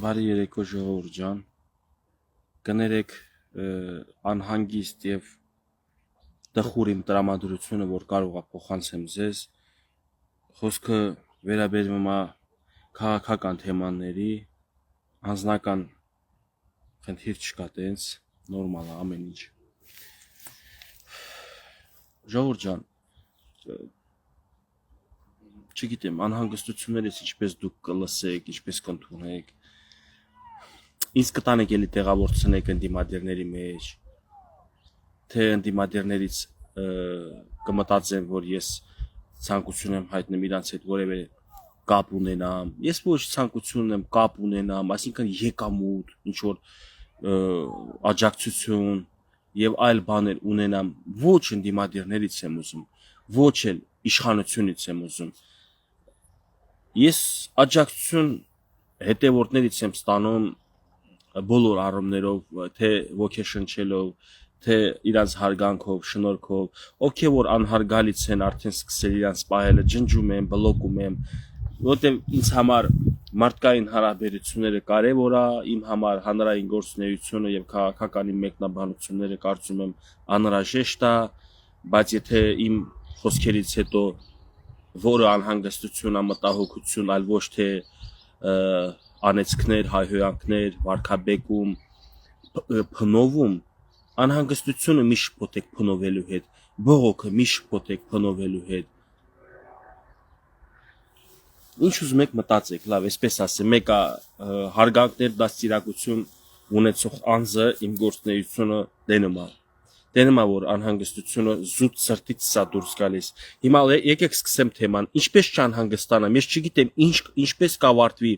Բարի երեկո ժողովուրդ ջան, կներեք անհանգիստ եւ տխուր իմ տրամադրությունը, որ կարող է փոխանցեմ ձեզ, խոսքը վերաբերում է քաղաքական թեմաների, անձնական խնդիր չկա տենց, նորմալ է ամեն ինչ։ Ժողովուրդ ջան, չգիտեմ, անհանգստություններից ինչպես դուք կլսեք, ինչպես կընդունեք, ինձ կտանեք էլի տեղավորցնեք ընդդիմադիրների մեջ, թե ընդդիմադիրներից կմտածեմ, որ ես ցանկություն եմ հայտնեմ իրանց հետ որևէ կապ ունենամ, ես ոչ ցանկություն եմ կապ ունենամ, այսինքն եկամուտ, ինչ որ աջակցություն եւ այլ բաներ ունենամ, ոչ ընդդիմադիրներից եմ ուզում, ոչ էլ իշխանությունից եմ ուզում։ Ես աջակցություն հետևորդներից եմ ստանում բոլոր առումներով, թե ոգեշնչելով, թե իրանց հարգանքով, շնորհքով, ովքեր որ անհարգալից են, արդեն սկսել իրանց պահելը, ջնջում եմ, բլոկում եմ, որտեղ ինձ համար մարդկային հարաբերությունները կարևոր է, իմ համար հանրային գործունեությունը եւ քաղաքական մեկնաբանությունները կարծում եմ անհրաժեշտ է, բայց եթե իմ խոսքերից հետո որը անհանգստություն, մտահոգություն, այլ ոչ թե անեծքներ, հայհոյանքներ, վարքաբեկում, փնովում, անհանգստությունը մի շփոթեք փնովելու հետ, բողոքը մի շփոթեք փնովելու հետ։ Ինչ ուզում եք մտածեք, լավ, այսպես ասեմ, մեկը հարգանքներ դաստիարակություն ունեցող անձը իմ գործունեությունը դենում է, որ անհանգստությունը զուտ սրտից սա դուրս գալիս։ Հիմա եկեք սկսեմ թեման, ինչպես չանհանգստանամ, ես չգիտեմ ինչպես կավարտվի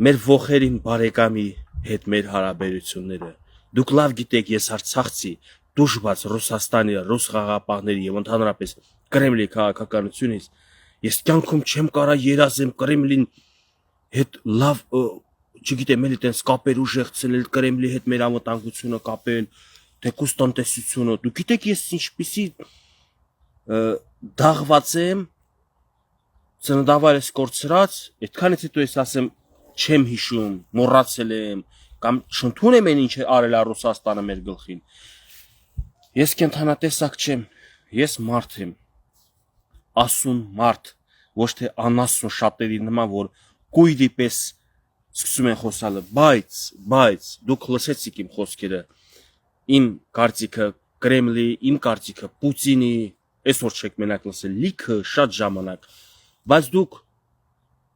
մեր ողերին բարեկամի հետ մեր հարաբերությունները։ Դուք լավ գիտեք, ես Արցախցի, դժբաց Ռուսաստանի, ռուս խաղաղապահների եւ ընդհանրապես Կրեմլի քաղաքականությունից ես կյանքում չեմ կարա երազեմ Կրեմլին հետ լավ, չգիտեմ, էլի տենց կապեր ուժեղցնել, Կրեմլի հետ մեր անվտանգությունը կապել, թեկուզ տնտեսությունը։ Դուք գիտեք ես ինչպիսի դաղված եմ, ծննդավայրս կորցրած, այդքանից հետո ես ասեմ չեմ հիշում, մոռացել եմ, կամ չընդունում եմ ինչ արել է Ռուսաստանը մեր գլխին։ Ես կենթանատեսակ չեմ, ես մարդ եմ, ասուն մարդ, ոչ թե անասուն շատերի նման, որ կույրի պես սկսում են խոսալը, բայց դուք լսեցիք իմ խոսքերը, իմ կարծիքը Կրեմլի, իմ կարծիքը Պուտինի, այսօր չեք մենակ լսել, լիքը շատ ժամանակ, բայց դուք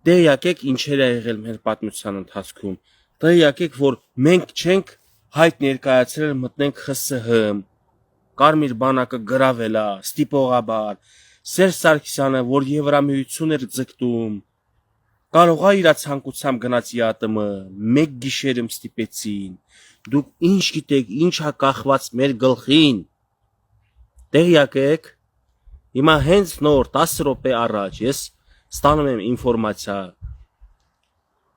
տեղյակ եք ինչեր է եղել մեր պատմության ընթացքում, տեղյակ եք, որ մենք չենք հայտ ներկայացրել մտնենք ԽՍՀՄ, Կարմիր բանակը գրավել է, ստիպողաբար, Սերժ Սարգսյանը, որ Եվրամիություն էր ձգտում, կարող է իր ցանկությամբ գնաց ԵԱՏՄ, մեկ գիշերում ստիպեցին, դուք ինչ գիտեք, ինչ է կախված մեր գլխին, տեղյակ եք, հիմա հենց նոր 10 րոպե առաջ ես ստանում եմ ինֆորմացիա,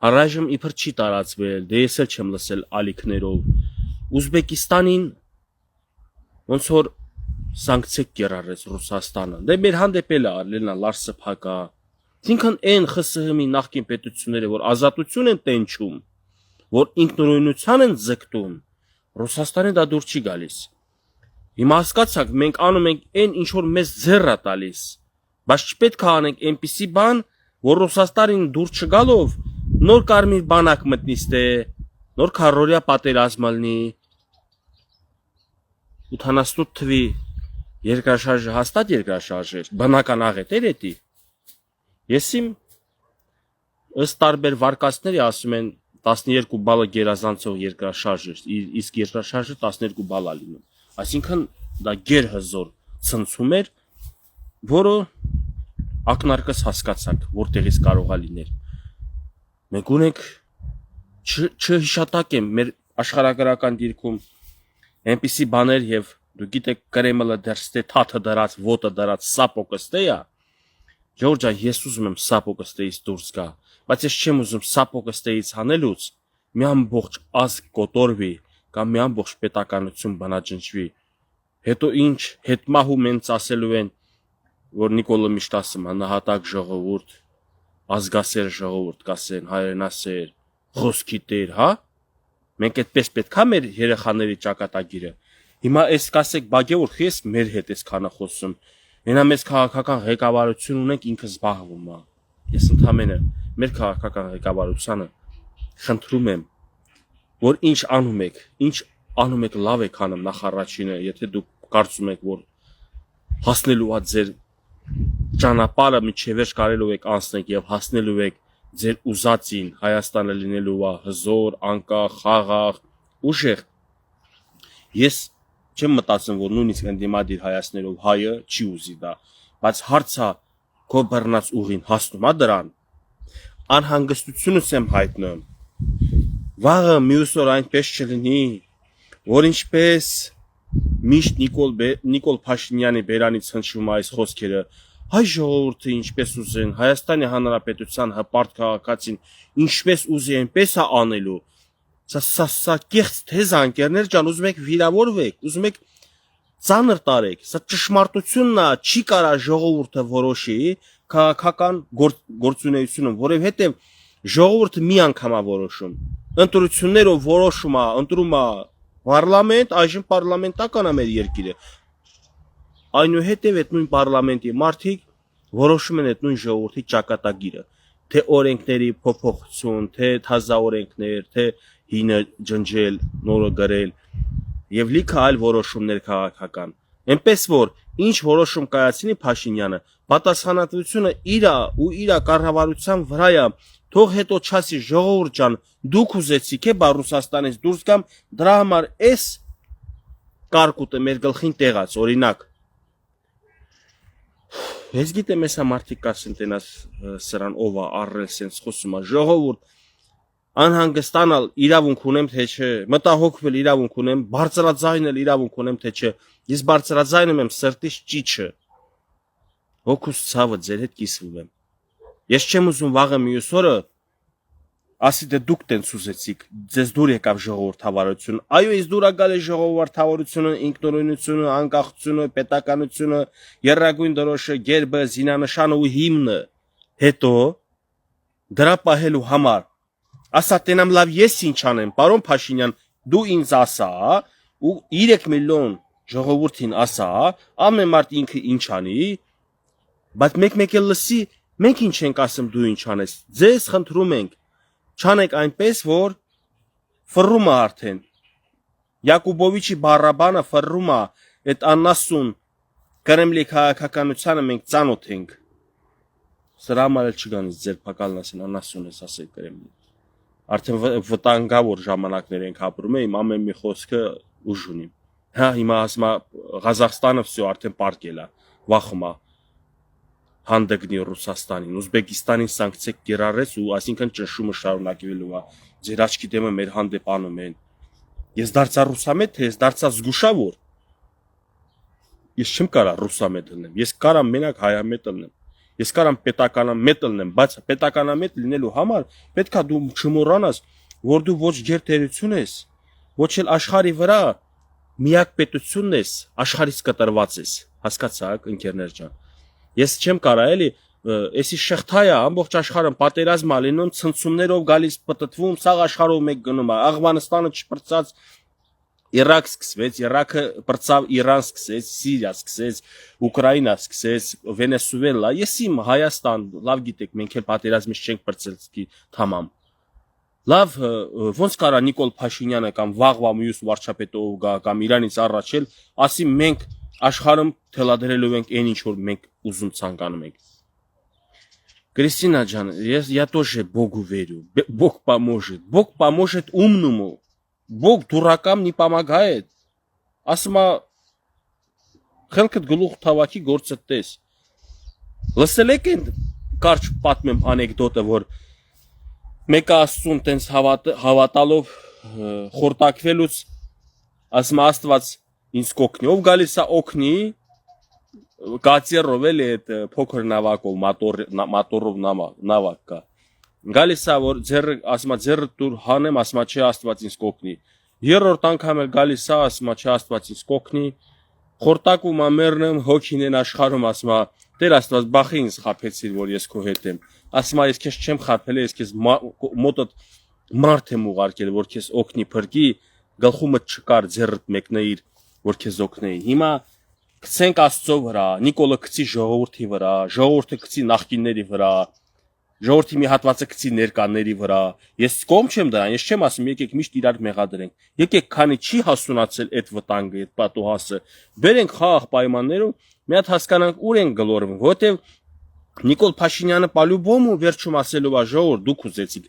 առայժմ իբր չի տարածվել, դե ես էլ չեմ լսել ալիքներով, Ուզբեկիստանին ոնց որ սանկցիա կիրառեց Ռուսաստանը, դե մեր հանդեպ էլ արելնա լարսփակա, ինքն այն ԽՍՀՄ-ի նախկին պետությունները, որ ազատություն են տենչում, որ ինքնուրույնության են ձգտում, Ռուսաստանը դա դուր չի գալիս։ Հիմա հասկացաք, մենք անում ենք այն ինչ որ մեզ ձեռ է տալիս, բայց չպետք է անենք այնպիսի բան, որ Ռուսաստանին դուր չգալով նոր կարմիր բանակ մտնի ստե, նոր քարորիա պատերազմ լինի, 88 թվի երկրաշարժը հաստատ երկրաշարժ էր, բնական աղետ էր էդի։ Ես իմ ըստ տարբեր վարկածների ասում են 12 բալը գերազանցող երկրաշարժ էր, իսկ երկրաշարժը 12 բալ է լինում։ Այսինքն դա գերհզոր ցնցում էր, որը ակնարկս հասկացաք, որտեղից կարող է լինել։ Մենք ունենք չհիշատակեմ մեր աշխարհագրական դիրքում այնպիսի բաներ եւ դու գիտեք Կրեմլը դեռ ստե թաթը դրած, ոտը դրած, սապոկը ստե է։ Ժորժա, ես ուզում եմ սապոկը ստեից դուրս գա, բայց ես չեմ ուզում սապոկը ստեից հանելուց մի ամբողջ ազգ կոտորվի կամ մի ամբողջ պետականություն բանաջնջվի։ Հետո ինչ հետմահու մենց ասելու են, որ Նիկոլը միշտ ասում է նահատակ ժողովուրդ, ազգասեր ժողովուրդ կասեն, հայրենասեր, խոսքի տեր, հա։ Մենք այդպես պետք է մեր երեխաների ճակատագիրը։ Հիմա այս կասեք բագեոր խես մեր հետ էս քանը խոսում։ Մենա մեզ քաղաքական ղեկավարություն ունենք ինքը զբաղվում է։ Ես ընդհանրապես մեր քաղաքական ղեկավարությանը խնդրում եմ, որ ինչ անում եք լավ եք անում նախարարինը, եթե դուք կարծում եք, որ հասնելու է ձեր ճանապարհը միջև վերջ կարելու եք անցնել եւ հասնելու եք ձեր ուզածին Հայաստանը լինելու է հզոր, անկախ, խաղաղ, ուժեղ։ Ես չեմ մտածում, որ նույնիսկ ընդդիմադիր հայացներով հայը չի ուզի դա, բայց հարցը քո բռնած ուղին հասնում է դրան։ Անհանգստությունս եմ հայտնում։ Վաղը մյուս օր այնպես չլինի, որ ինչպես միշտ Նիկոլ Փաշինյանի բերանից հնչում այս խոսքերը, հայ ժողովուրդը ինչպես ուզեն, Հայաստանի Հանրապետության հպարտ քաղաքացին ինչպես ուզի այնպես է անելու։ Սա կեղծ թեզ անկերներ ջան, ուզում եք վիրավորվեք, ուզում եք ծանր տարեք։ Սա ճշմարտությունն է, չի կարա ժողովուրդը որոշի քաղաքական գործունեությունը, որովհետև ժողովուրդը մի անգամ է որոշում։ Ընտրություններով որոշում է, ընտրում է պարլամենտ, այժմ պարլամենտական է մեր երկիրը։ Այնուհետև այդ նույն պարլամենտի մարդիկ որոշում են այդ նույն ժողովրդի ճակատագիրը, թե օրենքների փոփոխություն, թե թազա օրենքներ, թե հինը ջնջել, նորը գրել եւ լիքը այլ որոշումներ քաղաքական։ Էնպես որ ինչ որոշում կայացնի Փաշինյանը, պատասխանատվությունը իր կառավարության վրա է։ Թող հետո չասի ժողովուրդ ջան, դուք ուզեցիք է բա Ռուսաստանից դուրս գամ, դրա համար էս կարկուտը մեր գլխին տեղած, օրինակ։ Ես գիտեմ էսա մարդիկ կասեն տենաս սրան ով է առել սենց խոսում է ժողովուրդ անհանգստանալ իրավունք ունեմ թե չէ, մտահոգվել իրավունք ունեմ, բարձրաձայնել իրավունք ունեմ թե չէ։ Ես բարձրաձայնում եմ սրտից ճիչը։ Հոգուս ցավը ձեր հետ կիսվում եմ։ Ես չեմ ուզում վաղը մյուս օրը ասի դե դուք տենց ուզեցիք, ձեզ դուր եկավ ժողովրդավարություն։ Այո, ես դուր եկալ է ժողովրդավարությունը, ինքնուրույնությունը, անկախությունը, պետականությունը, երրագույն դրոշը, գերբը, զինանշանը ու հիմնը։ Հետո դրա պահելու համար ասա տենամ լավ ես ինչ անեմ, պարոն Փաշինյան, դու ինձ ասա ու 3 միլիոն ժողովրդին ասա, ամեն մարդ ինքը ինչ անի, բայց մեկ էլ լսի, մենք ինչ ենք ասում դու ինչ անես, ձեզ խնդրում ենք, չանեք այնպես, որ ֆռում է արդեն, Յակուբովիչի բառաբանը ֆռում է, այդ աննասուն Կրեմլի քաղաքականությանը մենք ծանոթ ենք, սրա համար էլ չգանից ձեր փակալն ասեն, աննասուն ես ասել Կրեմլի, արդեն վտանգավոր ժամանակներ ենք ապրում եմ, ամեն մի խոսքը ուժ ունի, հա հիմա ասում է Ղազախստանը վсё արդեն պարկել է, վախում է հանդգնի Ռուսաստանին, Ուզբեկիստանին սանկցիա կիրառեց ու այսինքն ճնշումը շարունակվելու է, ձեր աչքի դեմը մեր հանդեպ անում են, ես դարձա ռուսամետ, թե ես դարձա զգուշավոր, ես չեմ կարա ռուսամետ լինեմ, ես կարամ մենակ հայամետ լինեմ, ես կարամ պետականամետ լինեմ, բայց պետականամետ լինելու համար պետքա դու չմոռանաս, որ դու ոչ գերտերություն ես, ոչ էլ աշխարհի վրա միակ պետությունն ես, աշխարհից կտրված ես, հասկացաք ընկերներ ջան։ Ես չեմ կարա էլի, էսի շղթա է, ամբողջ աշխարհում պատերազմ է լինում, ցնցումներով գալիս պտտվում, սաղ աշխարհով մեկ գնում է, Աֆղանստանը չպրծած Իրաք սկսվեց, Իրաքը պրծավ Իրան սկսեց, Սիրիա սկսեց, Ուկրաինա սկսեց, Վենեսուելա, ես իմ Հայաստան, լավ գիտեք, մենք էլ պատերազմից չենք պրծել թամամ։ Լավ, ոնց կարա Նիկոլ Փաշինյանը կամ վաղվա մյուս վարչապետով գա կամ Իրանից առաջ էլ, ասի մենք աշխարհում թելադրելու ենք այն ինչ որ մենք ուզում ցանկանում ենք։ Кристина ջան, я тоже Богу верю. Бог поможет умному. Бог дуракам не помогает. Ասма խելքդ գլուխ թավակի գործը տես։ Լսել եք այն կարճ պատմեմ անեկդոտը, որ մեկը Աստծուն տենց հավատալով խորտակվելուց ասма Աստված ինձ կօգնի, ով գալիս է օգնի, կացերով էլի այդ փոքր նավակով, մատորով նավակ կա։ Գալիս է որ ասма ձեռը դուր հանեմ, ասма չի Աստված ինձ կօգնի։ Երրորդ անգամ էլ գալիս է, ասма չի Աստված ինձ կօգնի։ Խորտակում ամերնեմ հոգին են աշխարհում, ասма Տեր Աստված բախի ինձ խափեցիր, որ ես քո հետ եմ։ Ասма ես քեզ չեմ խափել, ես քեզ մոտդ մարդ եմ ուղարկել, որ քեզ օգնի փրկի, գլխումդ չկար ձեռդ մեկնեիր, որ քեզ օգնեի։ Հիմա գցենք Աստծո վրա, Նիկոլը գցի ժողովրդի վրա, ժողովուրդը գցի նախկինների վրա, ժողովրդի մի հատվածը գցի ներկաների վրա։ Ես կողմ չեմ դրան, ես չեմ ասում եկեք միշտ իրար մեղադրենք։ Եկեք քանի չի հասունացել այդ վտանգը, այդ պատուհասը, բերենք խաղաղ պայմաններում, մի հատ հասկանանք ուր են գլորվում, որտեվ Նիկոլ Փաշինյանը պալյուբոմու վերջում ասելով է ժողովուրդ դուք ուզեցիք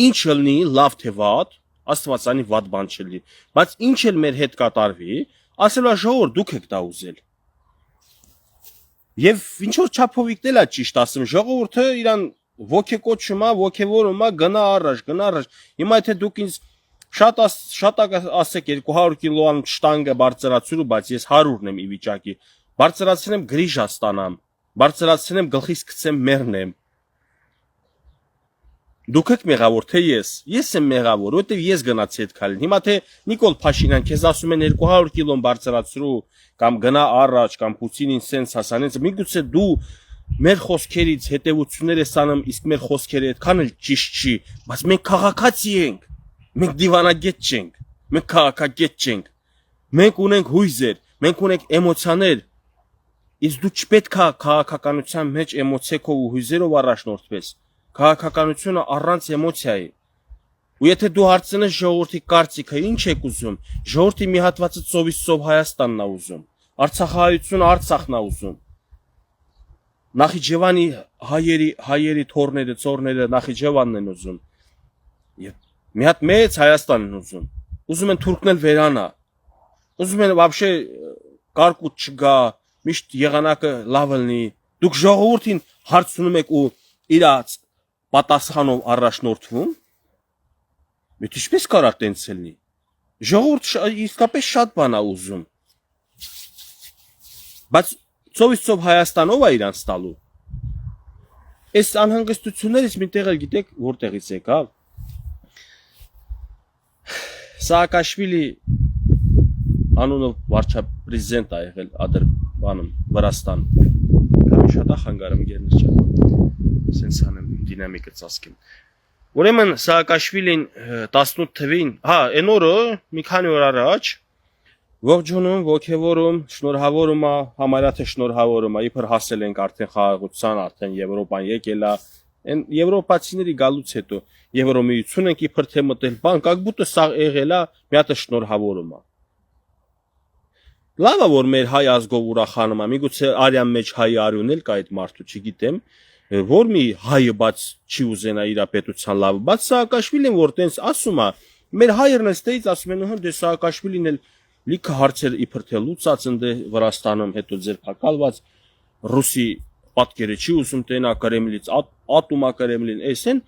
ինչ լինի լավ թե վատ, Աստվածանի վատ բան չլինի, բայց ինչ էլ մեր հետ կատարվի, ասելով ժողովուրդ դուք եք դա ուզել։ Եվ ինչ որ չափովիկն էլ է ճիշտ ասում, ժողովուրդը իրան ոգեկոչում է, ոգևորում է, գնա առաջ, գնա առաջ։ Հիմա եթե դուք ինձ շատ ասեք 200 կիլոան շտանգը բարձրացրու, բայց ես 100-ն եմ ի վիճակի, բարձրացնեմ գրիժա ստանամ, բարձրացնեմ գլխիս գցեմ մեռնեմ։ Դուք եք մեղավոր, թե ես եմ մեղավոր, որովհետև ես գնացի այդ քայլին։ Հիմա թե Նիկոլ Փաշինյան քեզ ասում են 200 կիլոն բարձրացրու կամ գնա առաջ կամ Պուտինին սենց հասանեց, միգուցե դու մեր խոսքերից հետևություններ ես անում, իսկ մեր խոսքերը այդքան էլ ճիշտ չի, բայց մենք քաղաքացի ենք, մենք դիվանագետ չենք, մենք քաղաքագետ չենք, մենք ունենք հույզեր, մենք ունենք էմոցիաներ, իսկ դու չպետք է քաղաքականության մեջ էմոցիայով ու հույզերով առաջնորդվես։ Քաղաքականությունը առանց էմոցիայի։ Ու եթե դու հարցնես ժողովրդի կարծիքը, ինչ եք ուզում, ժողովրդի մի հատվածը ծովից ծով Հայաստանն է ուզում, Արցախահայությունը Արցախն է ուզում։ Նախիջևանի հայերի թորները, ծորները Նախիջևանն են ուզում։ Եվ մի հատ մեծ Հայաստան են ուզում են թուրքն էլ վերանա։ Ուզում են вообще կարկուտ չգա, միշտ եղանակը լավ լինի։ Դուք ժողովրդին հարցնում եք ու իրաց պատասխանով առաջնորդվում, մեկ ինչպես կարա տենց լինի։ Ժողովուրդը իսկապես շատ բան է ուզում։ Բայց ծովից ծով Հայաստանով է իրանց տալու։ Այս անհանգստություններից միտեղ էլ գիտեք որտեղից եկավ։ Սաակաշվիլի անունով վարչապրեզիդենտ է եղել Ադրբեջանում, Վրաստան։ Կամ շատ ախանգարում գերներ չէ։ Սենց անեմ դինամիկը ծածկեմ։ Ուրեմն Սաակաշվիլին 18 թվին, այն օրը մի քանի օր առաջ ողջունում, ոգևորում, շնորհավորում է, համարյա թե շնորհավորում է, իբր հասել ենք արդեն խաղաղության, արդեն Եվրոպան եկել է, այն եվրոպացիների գալուց հետո Եվրոմիություն ենք իբր թե մտել, բան, как будто սա եղել է, մի հատ շնորհավորում է։ Լավ է որ մեր հայ ազգով ուրախանում է, միգուցե արյան մեջ հայ արյուն էլ կա այդ մարդու, չգիտեմ, որ մի հայը բաց չի ուզենա իր պետության լավ, բայց Սաակաշվիլին որ տենց ասում է, մեր հայերն էստեից ասում են, դե Սաակաշվիլին էլ լիքը հարցեր իբր թե լուծած ընդ Վրաստանում, հետո ձերբակալված ռուսի պատկերը չի ուզում տենա Կրեմլից, ատոմա Կրեմլին, էսեն,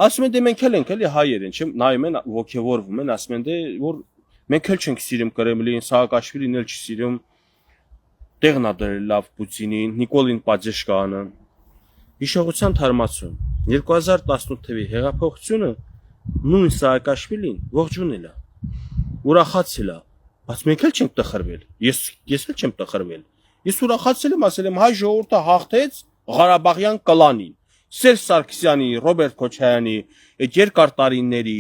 ասում են դե մենք էլ ենք էլի հայեր են, չեմ, նայում են ոգևորվում են, ասում են դե որ մենք էլ չենք սիրում Կրեմլին, Սաակաշվիլին էլ չի սիրում, տեղն է դրել լավ Պուտինին, Նիկոլին Պատժեշկանը։ Հիշողության թարմացում 2018 թվականի հեղափոխությունը նույն Սաակաշվիլին ողջունել է, ուրախացել է, բայց մենք էլ չենք տխրվել, ես էլ չեմ տխրվել, ես ուրախացել եմ, ասել եմ հայ ժողովուրդը հաղթեց Ղարաբաղյան կլանին, Սերժ Սարգսյանի, Ռոբերտ Քոչարյանի, այդ երկար տարիների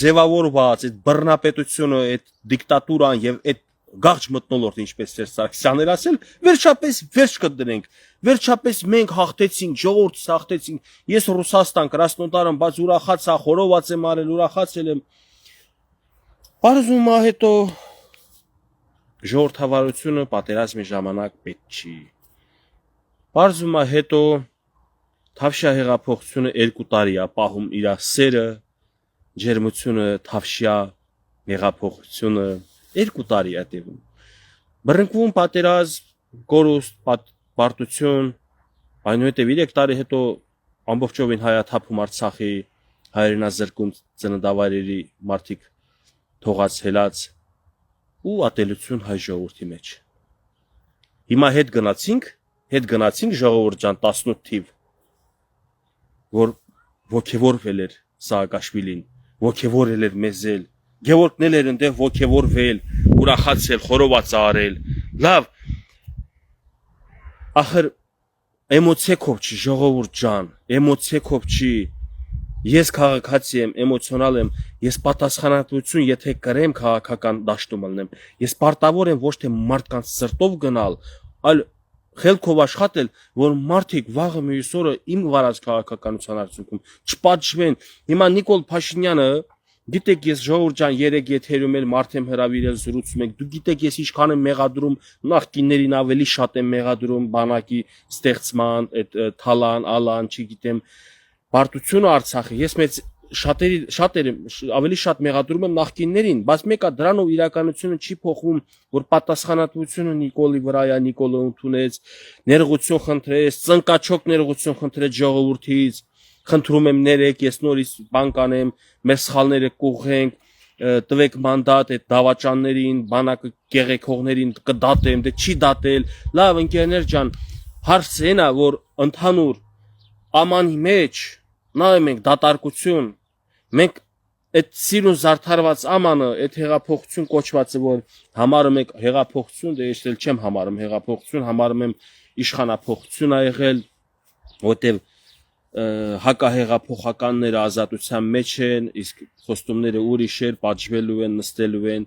ձևավորված այդ բռնապետությունը, այդ դիկտատուրան եւ այդ գաղջ մտնոլորտ ինչպես Սերժ Սարգսյանն էր ասել, վերջապես վերջ կդնենք, վերջապես մենք հաղթեցինք, ժողովուրդը հաղթեցինք, ես Ռուսաստան, Կրասնոդարում, բայց ուրախացա, խորոված եմ արել, ուրախացել եմ։ Բարձում է հետո ժողովրդավարությունը պատերազմի ժամանակ պետք չի։ Բարձում է հետո Թավշյա հեղափոխությունը 2 տարի է պահում իր սերը, ջերմությունը, Թավշյա հեղափոխությունը 2 տարի է տևում։ Բռնկվում պատերազմ, կորուստ, պարտություն, այնուհետև 3 տարի հետո ամբողջովին հայաթափում Արցախի, հայրենազրկում ծննդավայրերի մարդիկ թողած հելած ու ատելություն հայ ժողովրդի մեջ։ Հիմա հետ գնացինք ժողովուրդ ջան 18 թիվ, որ ոգևորվել էր Սաակաշվիլին, ոգևորել էր մեզ էլ, Գևորգն էլ էր ընդեղ ոգևորվել, ուրախացել, խորոված արել, լավ, ախր էմոցիայով չի ժողովուրդ ջան, էմոցիայով չի, Ես քաղաքացի եմ, էմոցիոնալ եմ, ես պատասխանատվություն եթե կրեմ քաղաքական դաշտում ելնեմ, ես պարտավոր եմ ոչ թե մարդկանց սրտով գնալ, այլ խելքով աշխատել, որ մարդիկ վաղը մյուս օրը իմ վարած քաղաքականության արդյունքում չպատժվեն։ Հիմա Նիկոլ Փաշինյանը, գիտեք ես ժողովուրդ ջան 3 եթերում էլ մարդ եմ հրավիրել զրուցում եք, դու գիտեք ես ինչքան եմ մեղադրում նախկիններին ավելի շատ եմ մեղադրում բանակի ստեղծման, այդ թալան, ալան, չգիտեմ Պարտությունը Արցախի, ես մեծ շատերի ավելի շատ մեղադրում եմ նախկիններին, բայց մեկը դրանով իրականությունը չի փոխվում, որ պատասխանատվությունը Նիկոլի վրա է, Նիկոլը ընդունեց, ներողություն խնդրեց, ծնկաչոք ներողություն խնդրեց ժողովրդից, խնդրում եմ ներեք, ես նորից բան կանեմ, մեր սխալները կուղենք, տվեք մանդատ այդ դավաճաններին, բանակը գեղեցողներին կդատեմ, դե չի դատել, լավ ընկերներ ջան, հարցը այն է, որ ընդհանուր ամանի մեջ նայում ենք դատարկություն, մենք այդ սիրուն զարդարված ամանը, այդ հեղափոխություն կոչվածը, որ համարում եք հեղափոխություն, դե ես էլ չեմ համարում հեղափոխություն, համարում եմ իշխանափոխություն ա եղել, որտեղ հակահեղափոխականները ազատության մեջ են, իսկ խոստումները ուրիշ էր, պատժվելու են, նստելու են,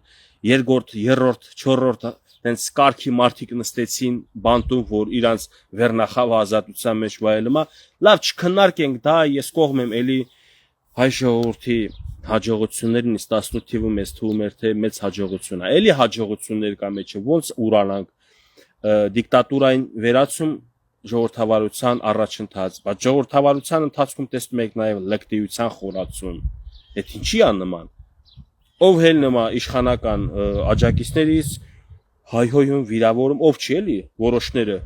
երկրորդ, երրորդ, չորրորդ տենց կարգի մարդիկ նստեցին բանտում, որ իրանց վերնախավը ազատության մեջ վայելում է, լավ չքննարկենք դա, ես կողմ եմ էլի հայ ժողովրդի հաջողություններին, իսկ 18 թիվում ես թվում էր թե մեծ հաջողություն է, էլի հաջողություններ կա մեջը, ոնց ուրանանք դիկտատուրային վերացում ժողովրդավարության առաջընթաց, բայց ժողովրդավարության ընթացքում տեսնում եք նաև լեկտիության խորացում, այդ ինչի է նման, ով հել նմա իշխանական աջակիցներից հայհոյում վիրավորում, ով չի էլի որոշները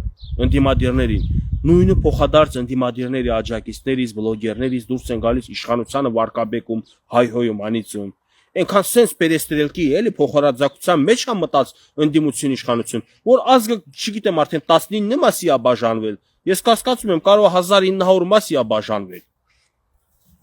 ընդդիմադիրներին, նույնը փոխադարձ ընդդիմադիրների աջակիցներից, բլոգերներից դուրս են գալիս իշխանությանը վարկաբեկում, հայհոյում, անիծում, այնքան սենց պերեստրելկի էլի փոխհարաձգության մեջ է մտած ընդդիմություն իշխանություն, որ ազգը չգիտեմ արդեն 19 մասի է բաժանվել, ես կասկածում եմ կարող 1900 մասի է բաժանվել,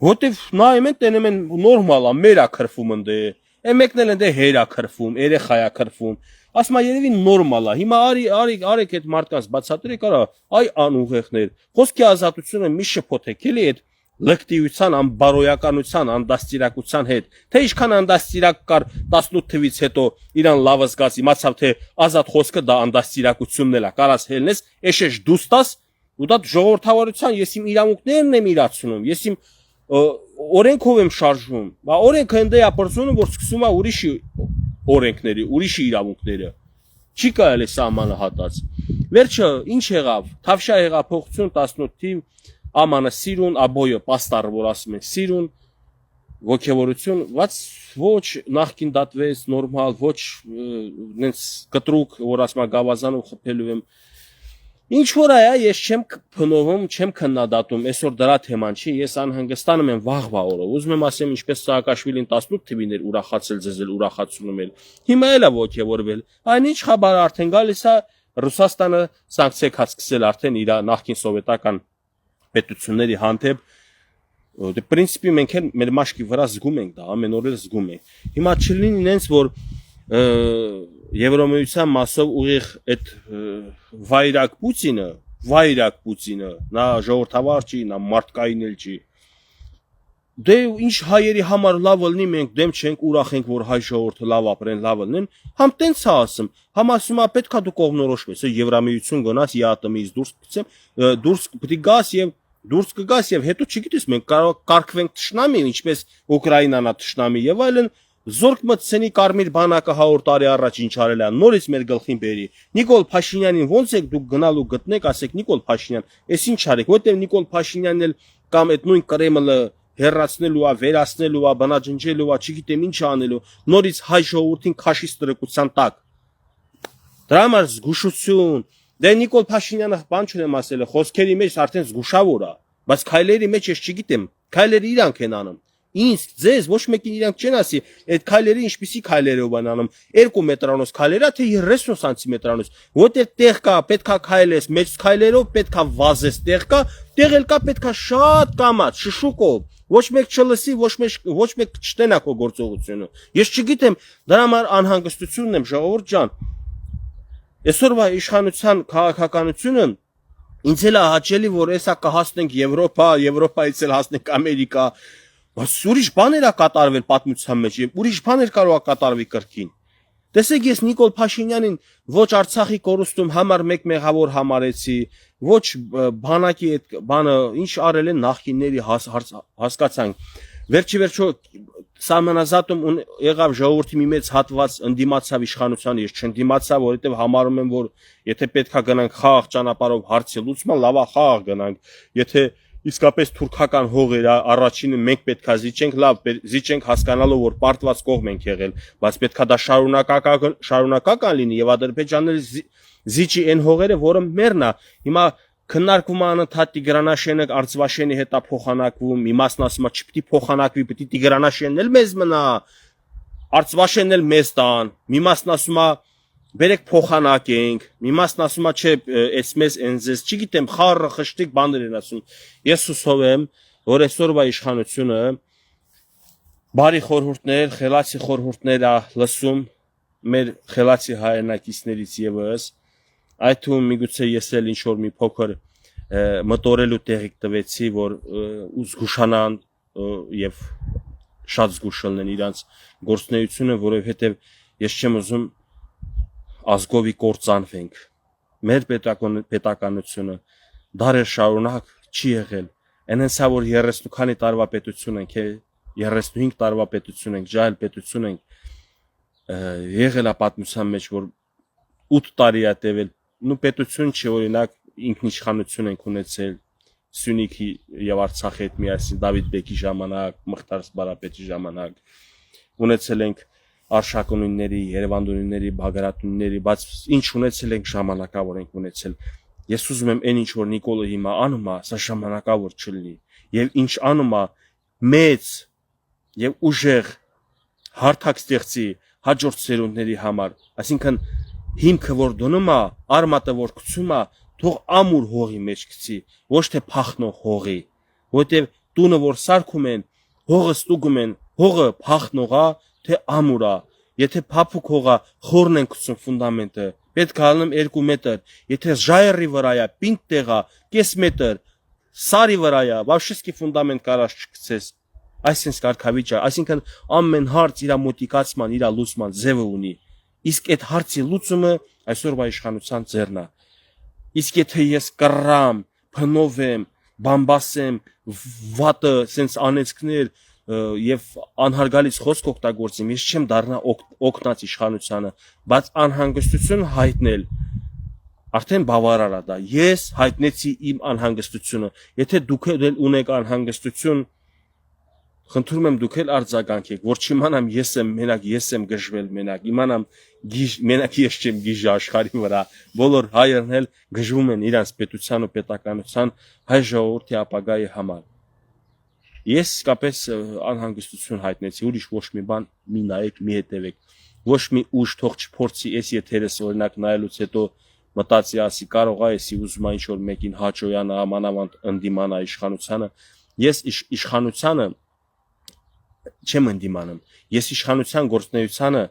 որտեվ նայում են տենում են նորմալ է, մեր է քրվում ընդե, այն մեկն էլ ընդե հեր է քրվում, երեխա է քրվում, ասում է երևի նորմալ է, հիմա արեք այդ մարդկանց բացատրեք, արա, այ անուղեղներ, խոսքի ազատությունը մի շփոթեք էլի այդ լեկտիվության, անբարոյականության, անդաստիրակության հետ, թե ինչքան անդաստիրակ կար 18 թվից հետո իրան լավը զգաց, իմացավ թե ազատ խոսքը դա անդաստիրակությունն էլ է, կարաս հելնես, էշեշ դուստաս, ու դա ժողովրդավարության ես իմ իրավունքներն եմ իրացնում, ես իմ օրենքով եմ շարժվում, բա օրենքը ընդե է պրծնում, որ սկսում է ուրիշի օրենքների, ուրիշի իրավունքները, չի կարելի սահմանը հատած, վերջը ինչ եղավ, Թավշյա հեղափոխություն 18 թիվ Ամանը սիրուն, աբոյը պաստառը, որ ասում են սիրուն, ոգևորություն, բայց ոչ նախքին դատվեց, նորմալ, ոչ նենց կտրուկ, որ ասում է գավազանում խփելու եմ, ինչ որ է, ես չեմ փնովում, չեմ քննադատում, այսօր դրա թեման չի, ես անհանգստանում եմ վաղվա օրը, ուզում եմ ասեմ, ինչպես Սաակաշվիլին 18 թվին էր ուրախացել ձեզել, ուրախացնում էր, հիմա էլ է ոգևորվել, այն ինչ խաբար արդեն գալիս է, Ռուսաստանը սանկցիա սկսել արդեն իր նախկին սովետական պետությունների հանդեպ դե պրինցիպի մենք էլ մեր մաշկի վրա զգում ենք դա ամեն օր էլ զգում ենք հիմա չլինի ինձ որ Եվրոմիության մասով ուղիղ այդ վայրակ Պուտինը նա ժողովրդավար չի նա մարդկային էլ չի դե ինչ հայերի համար լավ լինի մենք դեմ չենք ուրախ ենք որ հայ ժողովուրդը լավ ապրեն լավ լինեն համ տենց է ասում համ ասում է պետքա դու կողմնորոշվես Եվրամիություն գնաս ԵԱՏՄ-ից դուրս պետք է գաս եւ դուրս կգաս եւ հետո չգիտես մենք կարող կարգվենք ճշնամի ինչպես Ուկրաինան է ճշնամի եւ այլն զորք մտցնի կարմիր բանակը 100 տարի առաջ ինչ արել է նորից մեր գլխին բերի Նիկոլ Փաշինյանին ոնց եք դուք գնալու գտնեք ասեք Նիկոլ Փաշինյան էս ինչ արեք որտեւ Նիկոլ Փաշինյանն էլ կամ այդ նույն Կրեմլը հերացնելու է վերացնելու է բանաջնջելու է չգիտեմ ինչ անելու նորից հայ ժողովրդին քաշի ստրկության տակ դրա համար զգուշություն Դե Նիկոլ Փաշինյանը բան չունեմ ասել, խոսքերի մեջ արդեն զգուշավոր է, բայց քայլերի մեջ ես չգիտեմ, քայլերը իրանք են անում։ Ինձ, ձեզ ոչ մեկին իրանք չեն ասի, այդ քայլերը ինչպիսի քայլերով են անում։ 2 մետրանոց քայլերա թե 30 սանտիմետրանոց, որտեղ տեղ կա, պետքա քայլես, մեծ քայլերով պետքա վազես, տեղ կա, տեղ էլ կա պետքա շատ կամած, շշուկով, ոչ մեկ չլսի, ոչ մեկ չտենա քո գործողությունը։ Ես չգիտեմ, դրա համար անհանգստությունն եմ, ժողովուրդ ջան։ Այսօրվա իշխանության քաղաքականությունը ինձ էլ է հաճելի որ էսա կհասնենք Եվրոպա, Եվրոպայից էլ հասնենք Ամերիկա, Բայց ուրիշ բաներ է կատարվել պատմության մեջ, եւ ուրիշ բաներ կարող է կատարվի կրկին։ Տեսեք, ես Նիկոլ Փաշինյանին ոչ Արցախի կորուստում համար մեկ մեղավոր համարեցի, ոչ բանակի այդ բանը ինչ արել են նախկինների հասկացանք։ Վերջի վերջո Սահմանազատում եղավ ժողովրդի մի մեծ հատված ընդդիմացավ իշխանության, ես չընդդիմացա, որովհետև համարում եմ, որ եթե պետքա գնանք խաղաղ ճանապարհով հարցի լուծման, լավա խաղաղ գնանք, եթե իսկապես թուրքական հողեր առաջինը մենք պետքա զիջենք, լավ զիջենք հասկանալով, որ պարտված կողմ ենք եղել, բայց պետքա դա շարունակական լինի եւ Ադրբեջանները զիջի այն հողերը, որը մերն է։ Հիմա քննարկվում է անընդհատ Տիգրանաշենը Արցվաշենի հետ է փոխանակվում, մի մասն ասում է չպիտի փոխանակվի, պիտի Տիգրանաշենն էլ մեզ մնա, Արցվաշենն էլ մեզ տան, մի մասն ասում է բերեք փոխանակենք, մի մասն ասում է չէ, էս մեզ ընձես, չգիտեմ, խառը խշտիկ բաներ են ասում։ Ես հուսով եմ, որ այսօրվա իշխանությունը բարի խորհուրդներ, խելացի խորհուրդներ է լսում մեր խելացի հայրենակիցներից եւս, այդ թվում միգուցե ես էլ ինչ որ մի փոքր մտորելու տեղիք տվեցի, որ զգուշանան եւ շատ զգուշ լինեն իրանց գործունեությունը, որովհետեւ ես չեմ ուզում ազգովի կործանվենք։ Մեր պետականությունը դարեր շարունակ չի եղել։ Այնենցա որ 30 քանի տարվա պետություն ենք, 35 տարվա պետություն ենք, ջահել պետություն ենք, եղել է պատմության մեջ, որ 8 տարի է տևել, նու պետություն չի, օրինակ ինքնիշխանություն ենք ունեցել Սյունիքի եւ Արցախի հետ միասին Դավիթ բեկի ժամանակ, Մղտար Սբարապետի ժամանակ, ունեցել ենք Արշակունիների, Երևանդունիների, Բաղարատունիների, բայց ինչ ունեցել ենք ժամանակավոր ենք ունեցել։ Ես ուզում եմ այն ինչ որ Նիկոլը հիմա անում է, սա ժամանակավոր չլինի եւ ինչ անում է մեծ եւ ուժեղ հարթակ ստեղծի հաջորդ սերունդների համար, այսինքն հիմքը որ դնում է, արմատը որ գցում է, թող ամուր հողի մեջ գցի, ոչ թե փախնող հողի, որտեղ տունը որ սարքում են, հողը ստուգում են, հողը փախնող է, թե ամուր է, եթե փափուկ հողը խորն են գցում ֆունդամենտը, պետք է ալնեմ 2 մետր, եթե ժայռի վրա է, պինդ տեղ է, կես մետր, սարի վրա է, վավշիսկի ֆունդամենտ կարած չգցես, այսինքն կարգավիճակ, այսինքն ամեն հարց իր մոտիկացման, իր լուծման ձևը ունի։ Իսկ այդ հարցի լուծումը այսօրվա իշխանության ձեռն է։ Իսկ եթե ես կռամ, փնովեմ, բամբասեմ, վատը sense անեցքներ եւ անհարգալից խոսք օգտագործեմ, ես չեմ դառնա օգնած իշխանությանը, բայց անհանգստություն հայտնել արդեն բավարար է դա։ Ես հայտնեցի իմ անհանգստությունը։ Եթե դուք էլ ունեք անհանգստություն, խնդրում եմ դուք էլ արձագանքեք, որ չիմանամ ես եմ մենակ, ես եմ գժվել մենակ, իմանամ մենակ ես չեմ գիժ աշխարհի վրա, բոլոր հայերն էլ գժվում են իրանց պետության ու պետականության հայ ժողովրդի ապագայի համար։ Ես իսկապես անհանգստություն հայտնեցի, ուրիշ ոչ մի բան մի նայեք, մի հետևեք, ոչ մի ուժ թող չփորձի այս եթերս օրինակ նայելուց հետո մտածի ասի կարող է էսի ուզում է ինչ որ մեկին հաճոյանա, ամանավանդ ընդդիմանա իշխանությանը։ Ես իշխանությանը չեմ ընդդիմանում, ես իշխանության գործունեությանը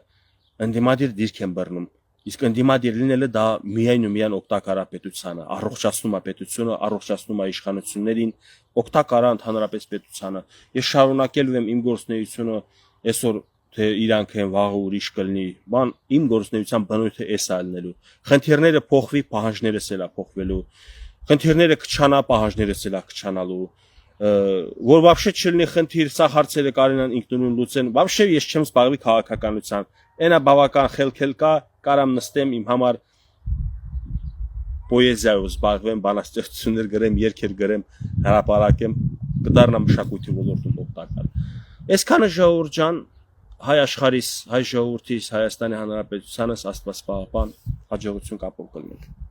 ընդդիմադիր դիրք եմ բռնում, իսկ ընդդիմադիր լինելը դա միայն ու միայն օգտակար է պետությանը, առողջացնում է պետությունը, առողջացնում է իշխանություններին, օգտակար է ընդհանրապես պետությանը։ Ես շարունակելու եմ իմ գործունեությունը այսօր թե իրանք են վաղը ուրիշ կլինի, բան իմ գործունեության բնույթը էս է լինելու։ Խնդիրները փոխվի, պահանջներս էլ է փոխվելու։ Խնդիրները կչանա, պահանջներս էլ է կչանալու։ Որ вообще չլինի խնդիր, սա հարցերը կարենան ինքնուրույն լուծեն, вообще ես չեմ զբաղվի քաղաքականությամբ։ Այնա բավական խելքել կա, կարամ նստեմ իմ համար պոեզիայով զբաղվեմ, բանաստեղծություններ գրեմ, երգեր գրեմ, հրապարակեմ, կդառնա մշակույթի ոլորտում օգտակար։ Այսքանը ժողովուրդ ջան, հայ աշխարհիս, հայ ժողովրդիս, Հայաստանի Հանրապետությանս Աստված պահապան, հաջողություն կապող կլինենք։